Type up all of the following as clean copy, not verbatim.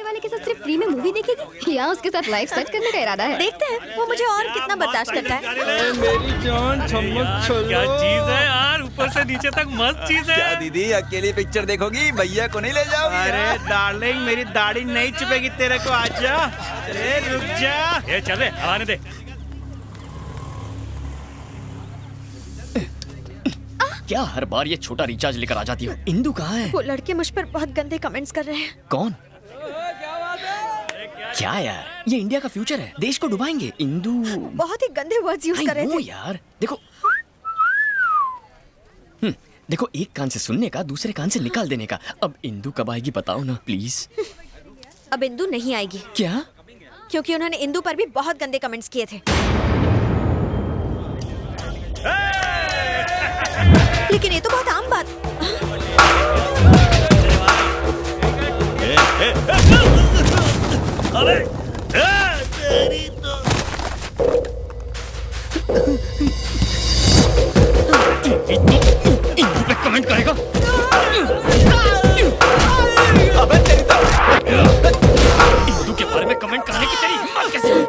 वाले के साथ सिर्फ फ्री में मूवी देखेगी या उसके साथ लाइफ सेट करने का इरादा है? देखते हैं वो मुझे और कितना बर्दाश्त करता है। मेरी जान चम्मच छोलो। क्या चीज है यार, ऊपर से नीचे तक मस्त चीज है। क्या दीदी अकेली पिक्चर देखोगी, भैया को नहीं ले जाओगी? अरे डार्लिंग मेरी दाढ़ी नहीं चुभेगी तेरे को, आजा। अरे रुक जा। ये चले आने दे। क्या हर बार ये छोटा रिचार्ज लेकर आ जाती हो? इंदु कहाँ है? वो लड़के मुझ पर बहुत गंदे कमेंट्स कर रहे हैं। कौन? क्या यार, ये इंडिया का फ्यूचर है, देश को डुबाएंगे। इंदु बहुत ही गंदे वर्ड्स यूज कर रहे थे यार। देखो देखो, एक कान से सुनने का, दूसरे कान से निकाल देने का। अब इंदु कब आएगी बताओ ना प्लीज। अब इंदु नहीं आएगी। क्या? क्योंकि उन्होंने इंदु पर भी बहुत गंदे कमेंट्स किए थे। लेकिन ये तो बहुत आम बात। अरे तेरी तो इंदु पे कमेंट करेगा? अबे तेरी तो इंदु के बारे में कमेंट करने की तेरी हिम्मत कैसे हुई?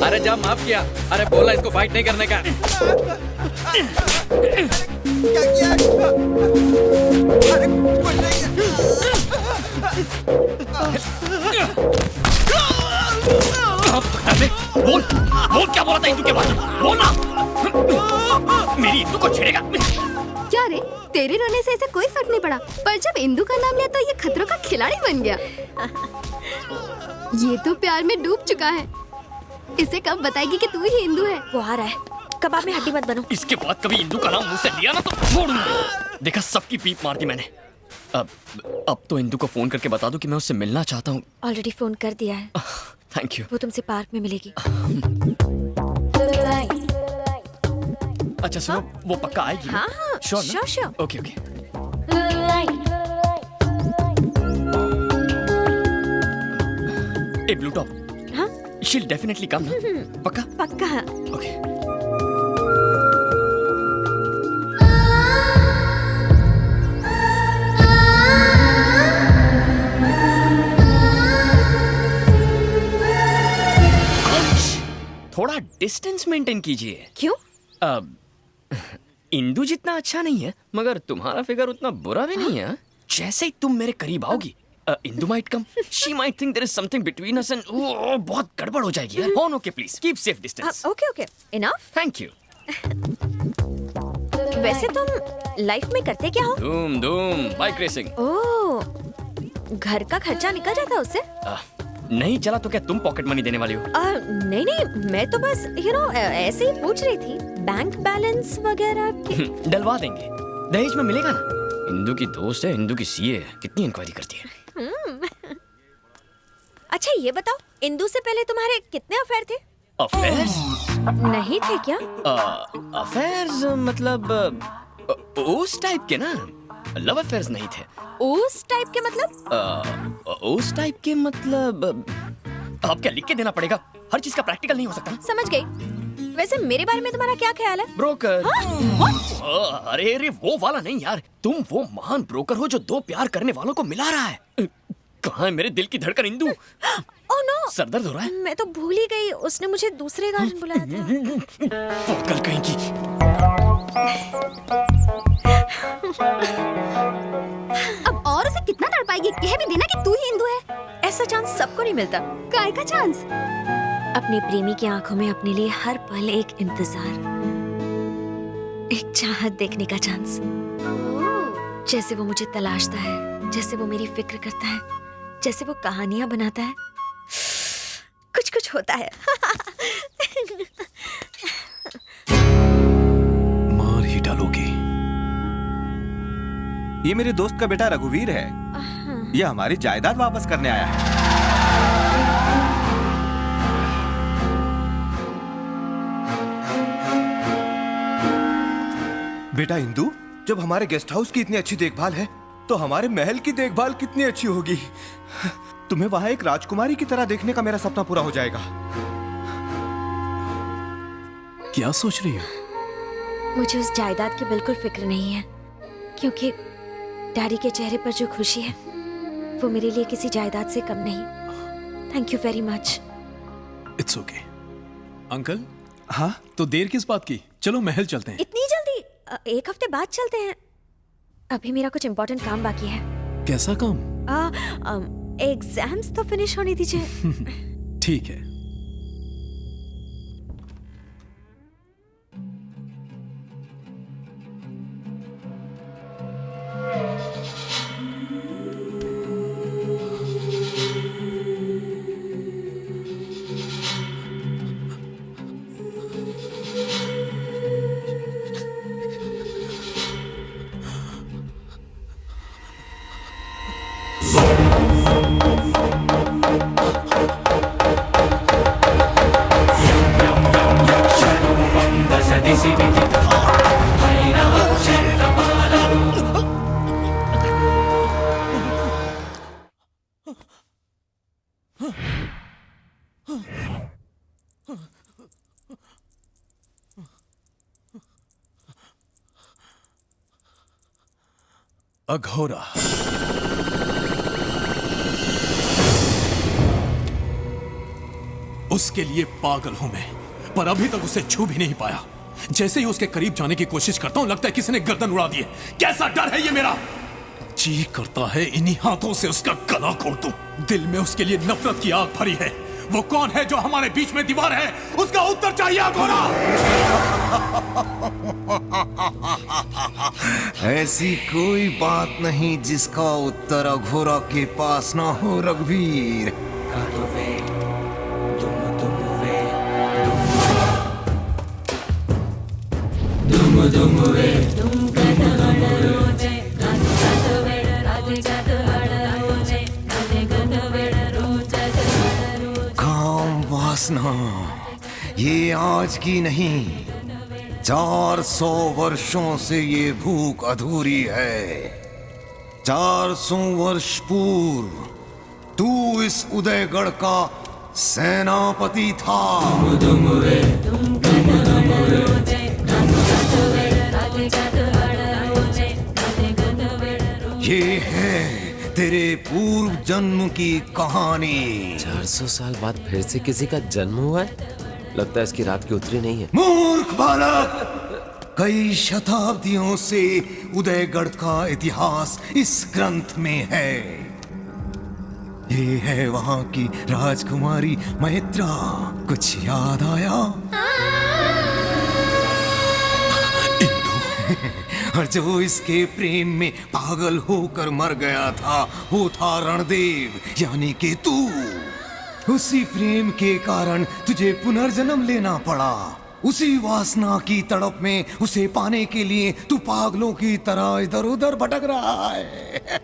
अरे जा माफ किया। अरे बोला इसको फाइट नहीं करने का। क्या किया? अरे कुछ नहीं बोल बोल, क्या बोला था इंदु के बारे में? बोल ना। मेरी इंदु को छेड़ेगा? क्या रे, तेरे रोने से इसे कोई फर्क नहीं पड़ा, पर जब इंदु का नाम लिया तो ये खतरों का खिलाड़ी बन गया। ये तो प्यार में डूब चुका है। इसे कब बताएगी कि तू ही इंदु है? वो आ रहा है, कबाब में हड्डी मत बनो। इसके बाद कभी इंदु का नाम मुंह से लिया ना तो छोड़ूंगा। देखा, सबकी पीप मार दी मैंने। अब तो इंदु को फोन करके बता दूं कि मैं उससे मिलना चाहता हूँ। ऑलरेडी फोन कर दिया है। Thank you. वो तुमसे पार्क में मिलेगी। अच्छा सुनो, वो पक्का आएगी? हाँ हाँ, sure sure sure. Okay okay. A blue top, हाँ she'll definitely come ना? पक्का? पक्का। ओके। थोड़ा डिस्टेंस मेंटेन कीजिए। क्यों? इंदु जितना अच्छा नहीं है, मगर तुम्हारा फिगर उतना बुरा भी नहीं है। जैसे ही तुम मेरे करीब आओगी, Indu might come. She might think there is something between us and बहुत गड़बड़ हो जाएगी यार। Oh, okay, please keep safe distance. Okay okay, enough. Thank you. वैसे तुम लाइफ में करते क्या हो? धूम बाइक रेसिंग। ओह, घर का खर्चा निकल जाता है उससे? नहीं चला तो क्या तुम पॉकेट मनी देने वाली हो? नहीं नहीं, मैं तो बस ऐसे ही पूछ रही थी। बैंक बैलेंस वगैरह डलवा देंगे, दहेज में मिलेगा ना। इंदु की दोस्त है, इंदु की सीए है, कितनी इंक्वायरी करती है। अच्छा ये बताओ, इंदु से पहले तुम्हारे कितने अफेयर थे? अफेयर्स? नहीं थे क्या? अफेयर्स मतलब उस टाइप के ना, लव अफेयर्स नहीं थे। उस टाइप के मतलब? उस टाइप के मतलब अब क्या लिख के देना पड़ेगा? हर चीज का प्रैक्टिकल नहीं हो सकता ना। समझ गई। वैसे मेरे बारे में तुम्हारा क्या ख्याल है? ब्रोकर। What? अरे वो वाला नहीं यार, तुम वो महान ब्रोकर हो जो दो प्यार करने वालों को मिला रहा है। कहाँ है मेरे दिल की धड़कन इंदु? ओह नो, सर दर्द हो रहा है। मैं तो भूल ही गई, उसने मुझे दूसरे गार्डन बुलाया था। कल कहीं की। अब और उसे कितना तड़पाएगी? कह भी देना कि तू ही इंदु है। ऐसा चांस सबको नहीं मिलता। काय का चांस? अपनी प्रेमी की आंखों में अपने लिए हर पल एक इंतजार, एक चाहत देखने का चांस। जैसे वो मुझे तलाशता है, जैसे वो मेरी फिक्र करता है, जैसे वो कहानियां बनाता है, कुछ कुछ होता है। मार ही डालोगी। ये मेरे दोस्त का बेटा रघुवीर है। ये हमारी जायदाद वापस करने आया है। बेटा इंदु, जब हमारे गेस्ट हाउस की इतनी अच्छी देखभाल है, तो हमारे महल की देखभाल कितनी अच्छी होगी। तुम्हें वहां एक राजकुमारी की तरह देखने का मेरा सपना पूरा हो जाएगा। क्या सोच रही हो? मुझे उस जायदाद की बिल्कुल फिक्र नहीं है, क्योंकि डैडी के चेहरे पर जो खुशी है वो मेरे लिए किसी जायदाद से कम नहीं। Thank you very much. It's okay. Uncle, हाँ तो देर किस बात की? चलो महल चलते हैं। इतनी जल्दी? 1 हफ्ते बाद चलते हैं। अभी मेरा कुछ इम्पोर्टेंट काम बाकी है। कैसा काम? एग्जाम्स तो फिनिश होने दीजिए। ठीक है। अघोरा। उसके लिए पागल हूं मैं, पर अभी तक उसे छू भी नहीं पाया। जैसे ही उसके करीब जाने की कोशिश करता हूं, लगता है किसी ने गर्दन उड़ा दी है। कैसा डर है ये मेरा! जी करता है इन्हीं हाथों से उसका गला काट दूं। दिल में उसके लिए नफरत की आग भरी है। वो कौन है जो हमारे बीच में दीवार है? उसका उत्तर चाहिए अघोरा। ऐसी कोई बात नहीं जिसका उत्तर अघोरा के पास ना हो, रघुवीर। काम वासना ये आज की नहीं, 400 वर्षों से ये भूख अधूरी है। 400 वर्ष पूर्व तू इस उदयगढ़ का सेनापति था। ये है तेरे पूर्व जन्म की कहानी। 400 साल बाद फिर से किसी का जन्म हुआ है। लगता है इसकी रात की उतरी नहीं है। मूर्ख बालक, कई शताब्दियों से उदयगढ़ का इतिहास इस ग्रंथ में है। ये है वहां की राजकुमारी मैत्रा। कुछ याद आया? और जो इसके प्रेम में पागल होकर मर गया था, वो था रणदेव, यानी कि तू। उसी प्रेम के कारण तुझे पुनर्जन्म लेना पड़ा। उसी वासना की तड़प में उसे पाने के लिए तू पागलों की तरह इधर उधर भटक रहा है।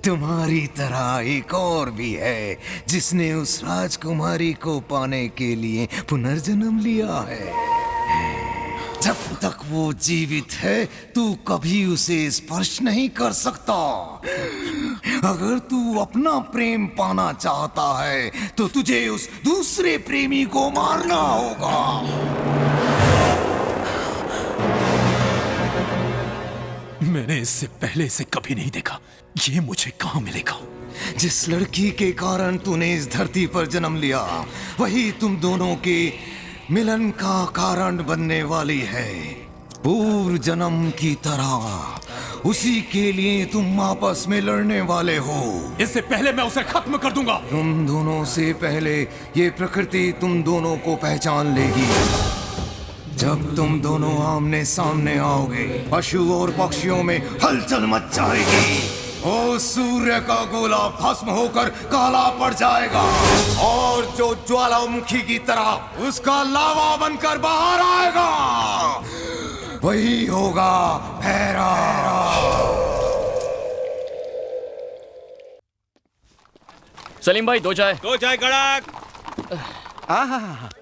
तुम्हारी तरह एक और भी है जिसने उस राजकुमारी को पाने के लिए पुनर्जन्म लिया है। जब तक वो जीवित है तू कभी उसे स्पर्श नहीं कर सकता। अगर तू अपना प्रेम पाना चाहता है तो तुझे उस दूसरे प्रेमी को मारना होगा। मैंने इससे पहले इसे कभी नहीं देखा। ये मुझे कहाँ मिलेगा? जिस लड़की के कारण तूने इस धरती पर जन्म लिया, वही तुम दोनों के मिलन का कारण बनने वाली है। पूर्व जन्म की तरह उसी के लिए तुम आपस में लड़ने वाले हो। इससे पहले मैं उसे खत्म कर दूंगा। तुम दोनों से पहले ये प्रकृति तुम दोनों को पहचान लेगी। जब तुम दोनों आमने सामने आओगे, पशु और पक्षियों में हलचल मच जाएगी। ओ सूर्य का गोला भस्म होकर काला पड़ जाएगा और जो ज्वालामुखी की तरह उसका लावा बनकर बाहर आएगा, वही होगा भैरव। सलीम भाई, 2 चाय। 2 चाय कड़क।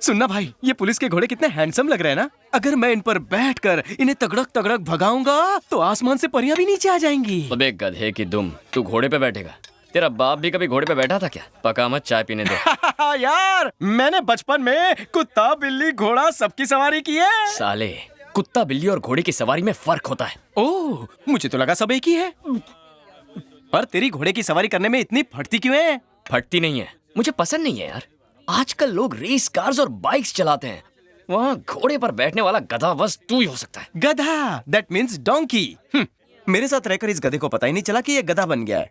सुनना भाई, ये पुलिस के घोड़े कितने हैंडसम लग रहे हैं ना। अगर मैं इन पर बैठकर इन्हें तगड़क तगड़क भगाऊंगा तो आसमान से परियां भी नीचे आ जाएंगी। अबे गधे की दुम, तू घोड़े पे बैठेगा? तेरा बाप भी कभी घोड़े पे बैठा था क्या? पका मत, चाय पीने दे। यार, मैंने बचपन में कुत्ता बिल्ली घोड़ा सबकी सवारी की है। साले, कुत्ता बिल्ली और घोड़े की सवारी में फर्क होता है। ओह, मुझे तो लगा सब एक ही है। पर तेरी घोड़े की सवारी करने में इतनी फटती क्यों है? फटती नहीं है, मुझे पसंद नहीं है यार। आजकल लोग रेस कार्स और बाइक्स चलाते हैं, वहाँ घोड़े पर बैठने वाला गधा बस तू ही हो सकता है। गधा, दैट मीन्स डोंकी। मेरे साथ रहकर इस गधे को पता ही नहीं चला कि ये गधा बन गया है।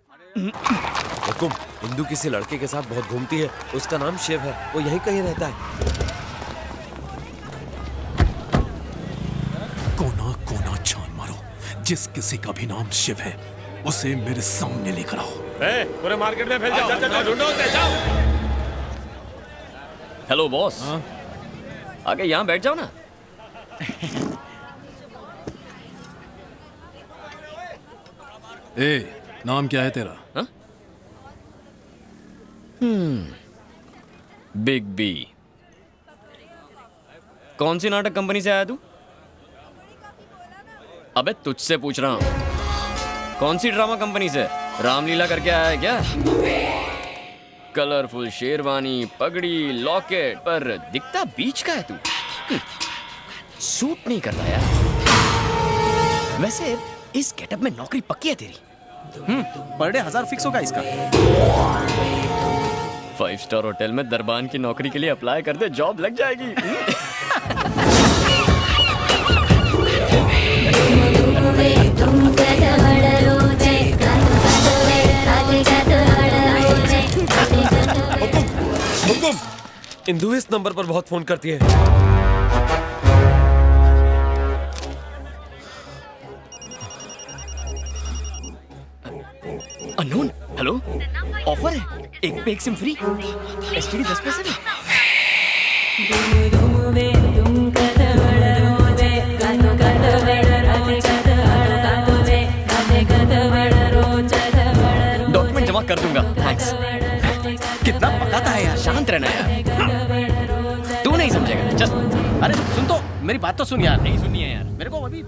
हुकुम, इंदु किसी लड़के के साथ बहुत घूमती है, उसका नाम शिव है, वो यहीं कहीं रहता है। कोना कोना छान मारो, जिस किसी का भी नाम शिव है उसे मेरे सामने लेकर आओ। पूरे मार्केट में फैल जाओ, ढूंढो उसे, जाओ। हेलो बॉस, आगे यहाँ बैठ जाओ ना। ए, नाम क्या है तेरा? Big B. कौन सी नाटक कंपनी से आया तू? अबे तुझसे पूछ रहा हूं, कौन सी ड्रामा कंपनी से? रामलीला करके आया है क्या? कलरफुल शेरवानी, पगड़ी, लॉकेट, पर दिखता बीच का है तू। सूट नहीं करता यार। वैसे इस गेटअप में नौकरी पक्की है तेरी? पर डे 1000 फिक्स होगा इसका। 5 स्टार होटल में दरबान की नौकरी के लिए अप्लाई कर दे, जॉब लग जाएगी। हुकुम, इंदु इस नंबर पर बहुत फोन करती है। अननोन, हेलो, ऑफर है, एक पे एक सिम फ्री, एसटीडी 10 पैसे में। डॉक्यूमेंट जमा कर दूंगा, थैंक्स। कितना पकाता है यार। शांत रहना यार, तू नहीं समझेगा। चल। अरे सुन तो, मेरी बात तो सुन यार। नहीं सुननी है यार। मेरे को अभी